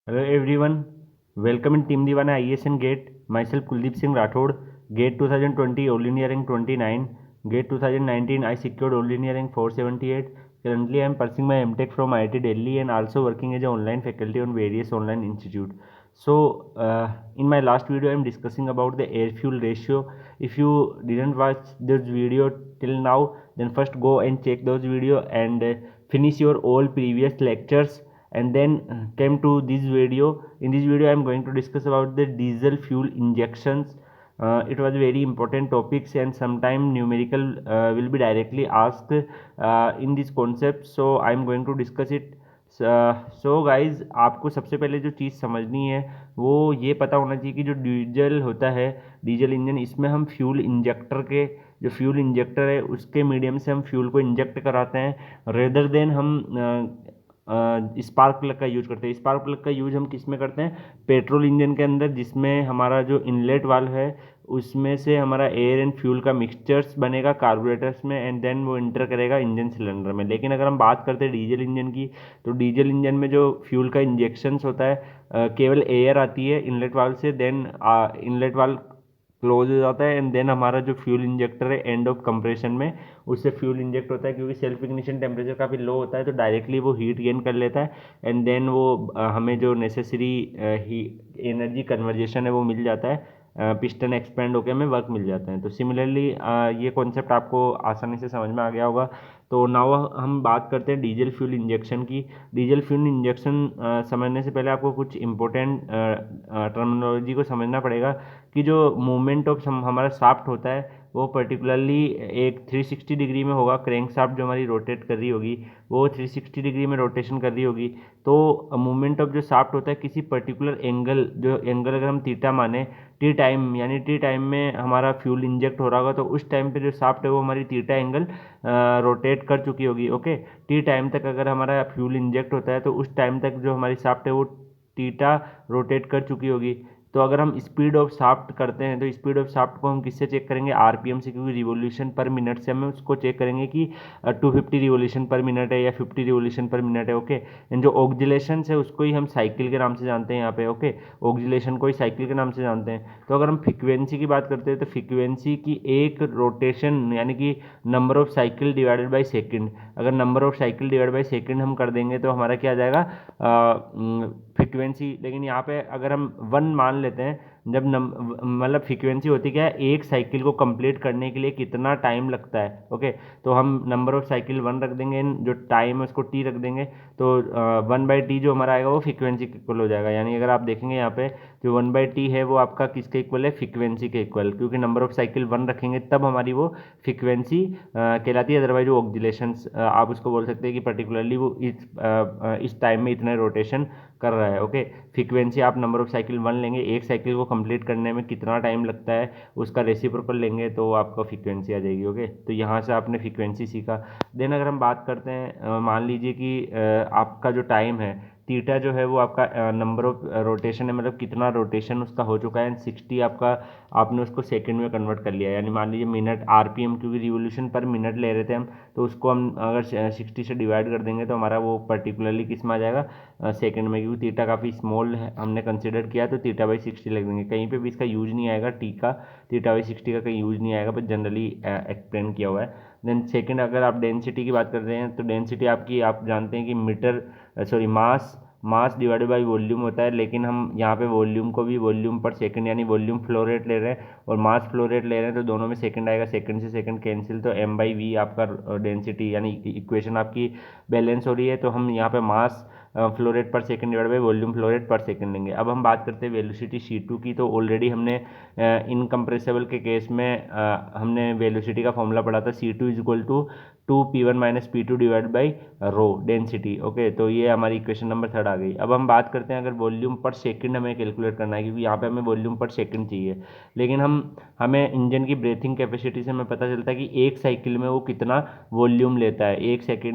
Hello everyone, welcome in Team Divana ISN Gate. Myself Kuldeep Singh Rathod. Gate 2020 All India rank 29. Gate 2019 I secured All India rank 478. Currently I am pursuing my MTech from IIT Delhi and also working as an online faculty on various online institute. In my last video I am discussing about the air fuel ratio. If you didn't watch this video till now, then first go and check those video and finish your all previous lectures and then came to this video. In this video I am going to discuss about the diesel fuel injections. It was very important topics and sometime numerical will be directly asked in this concept, so I am going to discuss it. So guys आपको सबसे पहले जो चीज़ समझनी है वो ये पता होना चाहिए कि जो डीजल होता है, डीजल इंजन, इसमें हम फ्यूल इंजेक्टर के जो फ्यूल इंजेक्टर है उसके मीडियम से हम फ्यूल को इंजेक्ट कराते हैं रेदर देन हम स्पार्क प्लग का यूज करते हैं। स्पार्क प्लग का यूज हम किस में करते हैं? पेट्रोल इंजन के अंदर, जिसमें हमारा जो इनलेट वाल्व है उसमें से हमारा एयर एंड फ्यूल का मिक्सचर्स बनेगा कार्बोरेटर्स में एंड देन वो इंटर करेगा इंजन सिलेंडर में। लेकिन अगर हम बात करते हैं डीजल इंजन की, तो डीजल इंजन में जो फ्यूल का इंजेक्शंस होता है केवल एयर आती है इनलेट वाल्व से, देन इनलेट वाल्व क्लोज हो जाता है एंड देन हमारा जो फ्यूल इंजेक्टर है एंड ऑफ कंप्रेशन में उससे फ्यूल इंजेक्ट होता है। क्योंकि सेल्फ इग्निशन टेम्परेचर काफ़ी लो होता है तो डायरेक्टली वो हीट गेन कर लेता है एंड देन वो हमें जो नेसेसरी एनर्जी कन्वर्जेशन है वो मिल जाता है, पिस्टन एक्सपेंड होकर हमें वर्क मिल जाता है। तो सिमिलरली ये कॉन्सेप्ट आपको आसानी से समझ में आ गया होगा। तो नाउ हम बात करते हैं डीजल फ्यूल इंजेक्शन की। डीजल फ्यूल इंजेक्शन समझने से पहले आपको कुछ इंपॉर्टेंट टर्मिनोलॉजी को समझना पड़ेगा कि जो मूवमेंट ऑफ हमारा शाफ्ट होता है वो पर्टिकुलरली एक 360 डिग्री में होगा। क्रैंक शाफ्ट जो हमारी रोटेट कर रही होगी वो 360 डिग्री में रोटेशन कर रही होगी। तो मूवमेंट ऑफ जो शाफ्ट होता है किसी पर्टिकुलर एंगल, जो एंगल अगर हम थीटा माने, टी टाइम यानी टी टाइम में हमारा फ्यूल इंजेक्ट हो रहा होगा तो उस टाइम पे जो शाफ्ट है वो हमारी थीटा एंगल रोटेट कर चुकी होगी। ओके, टी टाइम तक अगर हमारा फ्यूल इंजेक्ट होता है तो उस टाइम तक जो हमारी शाफ्ट है वो थीटा रोटेट कर चुकी होगी। तो अगर हम स्पीड ऑफ शाफ्ट करते हैं तो स्पीड ऑफ शाफ्ट को हम किससे चेक करेंगे? आरपीएम से, क्योंकि रिवोल्यूशन पर मिनट से हम उसको चेक करेंगे कि 250 रिवोल्यूशन पर मिनट है या 50 रिवोल्यूशन पर मिनट है। ओके, एंड जो ऑक्जिलेशन है उसको ही हम साइकिल के नाम से जानते हैं यहाँ पे। ओके, ऑक्जिलेशन को ही साइकिल के नाम से जानते हैं। तो अगर हम फ्रीक्वेंसी की बात करते हैं तो फ्रीक्वेंसी की एक रोटेशन यानी कि number of cycle divided by second, अगर number of cycle divide by second हम कर देंगे तो हमारा क्या आ जाएगा? फ्रीक्वेंसी। लेकिन यहाँ पे अगर हम 1 मान लेते हैं, जब मतलब फ्रीक्वेंसी होती क्या है? एक साइकिल को कंप्लीट करने के लिए कितना टाइम लगता है। ओके, तो हम नंबर ऑफ साइकिल 1 रख देंगे, जो टाइम है उसको टी रख देंगे, तो 1/t जो हमारा आएगा वो फ्रीक्वेंसी के इक्वल हो जाएगा। यानी अगर आप देखेंगे यहाँ पे जो 1/t है वो आपका किसके इक्वल है? फ्रीक्वेंसी के इक्वल, क्योंकि नंबर ऑफ साइकिल 1 रखेंगे तब हमारी वो फ्रीक्वेंसी कहलाती है। अदरवाइज वो ऑक्जिलेशंस आप उसको बोल सकते हैं कि पर्टिकुलरली वो इस टाइम में इतने रोटेशन कर रहा है। ओके, फ्रीक्वेंसी आप नंबर ऑफ साइकिल 1 लेंगे, एक साइकिल को कंप्लीट करने में कितना टाइम लगता है उसका रेसिप्रोकल लेंगे तो आपका फ्रीक्वेंसी आ जाएगी। ओके, तो यहाँ से आपने फ्रीक्वेंसी सीखा। देन अगर हम बात करते हैं, मान लीजिए कि आपका जो टाइम है थीटा जो है वो आपका नंबर ऑफ रोटेशन है, मतलब कितना रोटेशन उसका हो चुका है, एंड 60 आपका आपने उसको सेकंड में कन्वर्ट कर लिया। यानी मान लीजिए मिनट आरपीएम, क्योंकि रिवोल्यूशन पर मिनट ले रहे थे हम, तो उसको हम अगर 60 से डिवाइड कर देंगे तो हमारा वो पर्टिकुलरली किस में आ जाएगा? सेकंड में। क्योंकि थीटा काफ़ी स्मॉल है हमने कंसिडर किया तो थीटा/60 लिख देंगे। कहीं पे भी इसका यूज नहीं आएगा, टी का थीटा/60 का कहीं यूज नहीं आएगा, पर जनरली एक्सप्लेन किया हुआ है। देन सेकंड, अगर आप डेंसिटी की बात करते हैं तो डेंसिटी आपकी, आप जानते हैं कि मास डिवाइडेड बाई वॉल्यूम होता है। लेकिन हम यहाँ पे वॉल्यूम को भी वॉल्यूम पर सेकंड यानी वॉल्यूम फ्लो रेट ले रहे हैं और मास फ्लो रेट ले रहे हैं, तो दोनों में सेकंड आएगा, सेकंड से सेकंड कैंसिल, तो m/v आपका डेंसिटी यानी इक्वेशन आपकी बैलेंस हो रही है। तो हम यहाँ पे मास फ्लो रेट पर second divide by volume flow rate पर सेकंड लेंगे। अब हम बात करते हैं वेलोसिटी C2 की। तो ऑलरेडी हमने इनकम्प्रेसिबल के केस में हमने वेलोसिटी का फॉर्मूला पढ़ा था, C2 is equal to 2p1 - p2 divide by rho density. Okay, तो ये हमारी इक्वेशन नंबर 3 आ गई। अब हम बात करते हैं, अगर वॉल्यूम पर सेकंड हमें कैलकुलेट करना है, क्योंकि यहाँ पे हमें वॉल्यूम पर सेकंड चाहिए। लेकिन हमें इंजन की ब्रेथिंग कैपेसिटी से हमें पता चलता है कि एक साइकिल में वो कितना वॉल्यूम लेता है, एक साइकिल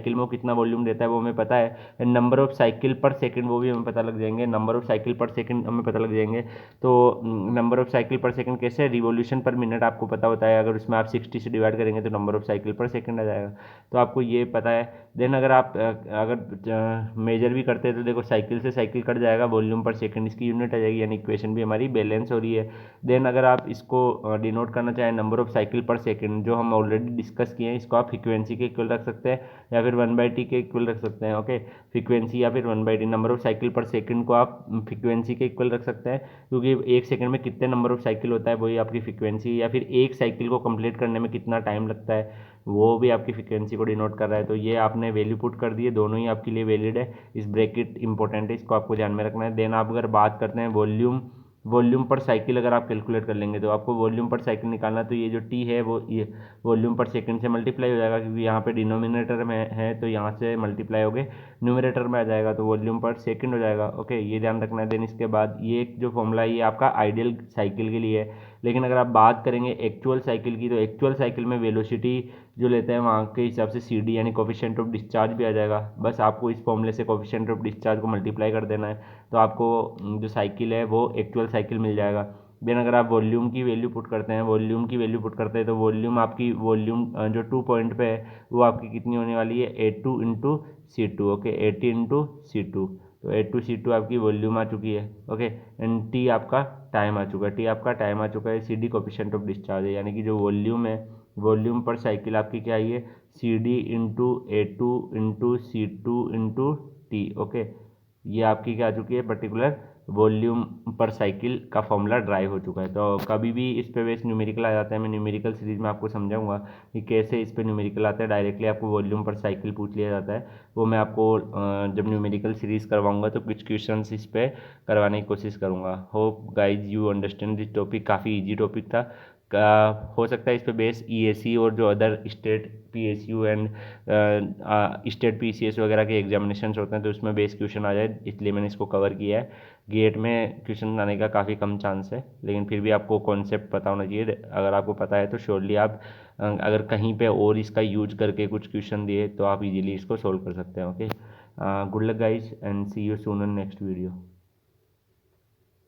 में वो कितना वॉल्यूम लेता है वो हमें पता है। एंड नंबर ऑफ साइकिल पर सेकंड वो भी हमें पता लग जाएंगे, नंबर ऑफ साइकिल पर सेकंड हमें पता लग जाएंगे। तो नंबर ऑफ साइकिल पर सेकंड कैसे, रिवोल्यूशन पर मिनट आपको पता होता है, अगर उसमें आप 60 से डिवाइड करेंगे तो नंबर ऑफ साइकिल पर सेकंड आ जाएगा, तो आपको ये पता है। देन अगर आप अगर मेजर भी करते हैं तो देखो साइकिल से साइकिल कट जाएगा, वॉल्यूम पर सेकंड इसकी यूनिट आ जाएगी, यानी इक्वेशन भी हमारी बैलेंस हो रही है। देन अगर आप इसको डिनोट करना चाहें नंबर ऑफ साइकिल पर सेकंड, जो हम ऑलरेडी डिस्कस किए हैं, इसको आप फ्रीक्वेंसी के इक्वल रख सकते हैं या फिर 1/t के इक्वल रख सकते हैं। ओके, फ्रीक्वेंसी या फिर 1/t, नंबर ऑफ साइकिल पर सेकंड को आप फ्रीक्वेंसी के इक्वल रख सकते हैं, क्योंकि एक सेकंड में कितने नंबर ऑफ साइकिल होता है वही आपकी फ्रीक्वेंसी, या फिर एक साइकिल को कंप्लीट करने में कितना टाइम लगता है वो भी आपकी फ्रीक्वेंसी को डिनोट कर रहा है। तो ये आपने वैल्यू पुट कर दी है, दोनों ही आपके लिए वैलिड है, इस ब्रैकेट इंपॉर्टेंट है, इसको आपको ध्यान में रखना है। देन आप अगर बात करते हैं वॉल्यूम, वॉल्यूम पर साइकिल अगर आप कैलकुलेट कर लेंगे तो आपको वॉल्यूम पर साइकिल निकालना, तो ये जो टी है वो ये वॉल्यूम पर सेकंड से मल्टीप्लाई हो जाएगा, क्योंकि यहाँ पे डिनोमिनेटर में है तो यहाँ से मल्टीप्लाई हो गए न्यूमरेटर में आ जाएगा, तो वॉल्यूम पर सेकंड हो जाएगा। ओके, ये ध्यान रखना है। देन इसके बाद ये जो फॉर्मूला है ये आपका आइडियल साइकिल के लिए है, लेकिन अगर आप बात करेंगे एक्चुअल साइकिल की, तो एक्चुअल साइकिल में वेलोसिटी जो लेते हैं वहाँ के हिसाब से सी डी यानी कोफिशिएंट ऑफ डिस्चार्ज भी आ जाएगा। बस आपको इस फॉर्मूले से कोफिशिएंट ऑफ डिस्चार्ज को मल्टीप्लाई कर देना है, तो आपको जो साइकिल है वो एक्चुअल साइकिल मिल जाएगा। देन अगर आप वॉल्यूम की वैल्यू पुट करते हैं, वॉल्यूम की वैल्यू पुट करते हैं, तो वॉल्यूम आपकी वॉल्यूम जो 2 पॉइंट पे है वो आपकी कितनी होने वाली है, A2 × C2। ओके, 80 × C2, तो A2 C2 आपकी वॉल्यूम आ चुकी है। ओके, एंड टी आपका टाइम आ चुका है, टी आपका टाइम आ चुका है, C D coefficient of discharge है, यानी कि जो वॉल्यूम है, वॉल्यूम पर साइकिल आपकी क्या आई है, CD × A2 × C2 × T। Okay, ये आपकी क्या आ चुकी है, पर्टिकुलर वॉल्यूम पर साइकिल का फॉर्मूला ड्राइव हो चुका है। तो कभी भी इस पे बेस न्यूमेरिकल आ जाता है, मैं न्यूमेरिकल सीरीज में आपको समझाऊंगा कि कैसे इस पे न्यूमेरिकल आता है, डायरेक्टली आपको वॉल्यूम पर साइकिल पूछ लिया जाता है, वो मैं आपको जब न्यूमेरिकल सीरीज करवाऊंगा तो कुछ क्वेश्चन इस पे करवाने की कोशिश करूंगा। Hope guys you understand this topic, काफ़ी ईजी टॉपिक था। हो सकता है इस पे बेस ईएसी और जो other state PSU and state PCS वगैरह के एग्जामिनेशंस होते हैं तो उसमें बेस क्वेश्चन आ जाए, इसलिए मैंने इसको कवर किया है। गेट में क्वेश्चन आने का काफ़ी कम चांस है, लेकिन फिर भी आपको कॉन्सेप्ट पता होना चाहिए। अगर आपको पता है तो श्योरली आप अगर कहीं पे और इसका यूज करके कुछ क्वेश्चन दिए तो आप इजीली इसको सोल्व कर सकते हैं। Okay, good luck guys and see you soon in next video.